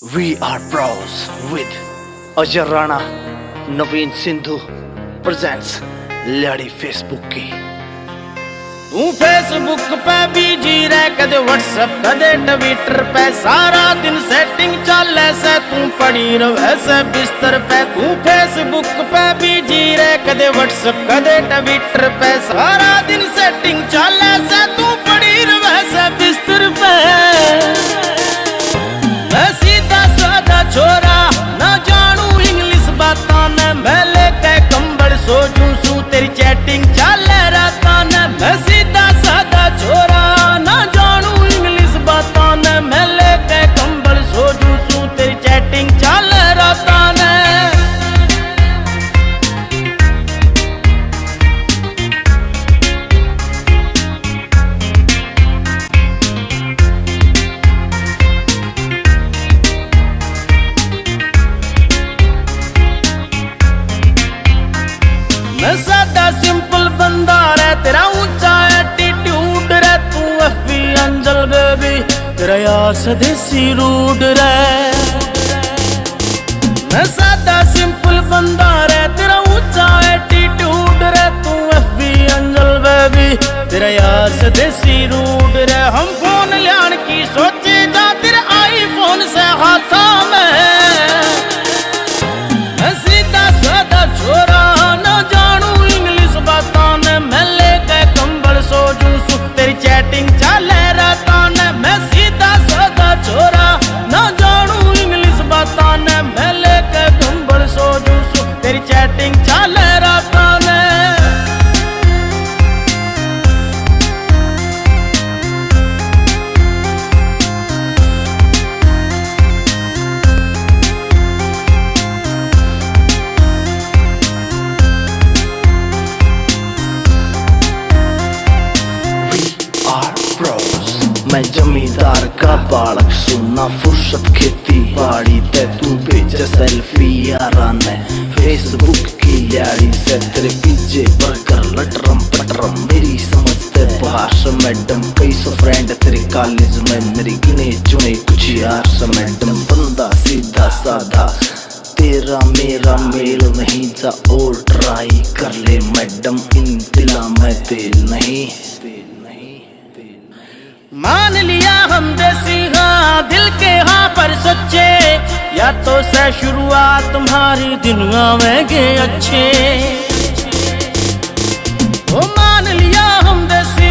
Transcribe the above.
VR.Bros with Ajay, Rana, Naveen, Sindhu presents लड़ी Facebook की। तू फेसबुक पे बिजी रह, कदे व्हाट्सएप कदे ट्विटर पे, सारा दिन सेटिंग चल से तू पड़ी रहे से बिस्तर पे। तू फेसबुक पे बिजी रह, कदे व्हाट्सएप कदे ट्विटर पे, सारा दिन सेटिंग चल से तू पड़ी रहे से बिस्तर पे। मैं सीधा साधा छोरा ना जानू इंग्लिश बातां ने, मैं लेके कंबल सो जूं सू तेरी चैटिंग चल राता ने। मैं सीधा साधा छोरा ना जानू इंग्लिश बातां ने, मैं लेके कंबल सो जूं सू तेरी चैटिंग चल राता ने। मैं सादा सिंपल बंदा रे, तेरा ऊंचा एटीट्यूड रे, तू एफबी अंजल बेबी तेरा यार स्वदेशी रूड रे। मैं सादा सिंपल बंदा रे, तेरा ऊंचा एटीट्यूड रे, तू एफबी अंजल बेबी तेरा यार स्वदेशी रूड रे। हम फोन लियान की सोचे जा तेरे आईफोन से हाथों में। मैं सीधा साधा छोरा ना जानू इंग्लिश बातां ने, मैं लेके कंबल सो जूं सू तेरी चैटिंग चले रातां ने। मैं सीधा साधा छोरा ना जानू इंग्लिश बातां ने, मैं लेके कंबल सो जूं सू तेरी चैटिंग चले रातां ने। मैं जमींदार का बालक सुना फुर्सत खेती बाड़ी ते, तू भेजे सेल्फी यारा ने फेसबुक की लड़ी से। तेरे पीछे बर्गर लटरम पटरम मेरी समझते भाष मैडम, कई सौ फ्रेंड तेरे कॉलेज में, मेरी गिने चुने कुछ यार से मैडम। बंदा सीधा साधा तेरा मेरा मेल नहीं जा, और ट्राई कर ले मैडम, इन दिला में तेल नहीं। मान लिया हम देसी हाँ दिल के हाँ पर सच्चे, या तो से शुरुआत तुम्हारी दुनिया में गे अच्छे। ओ मान लिया हम देसी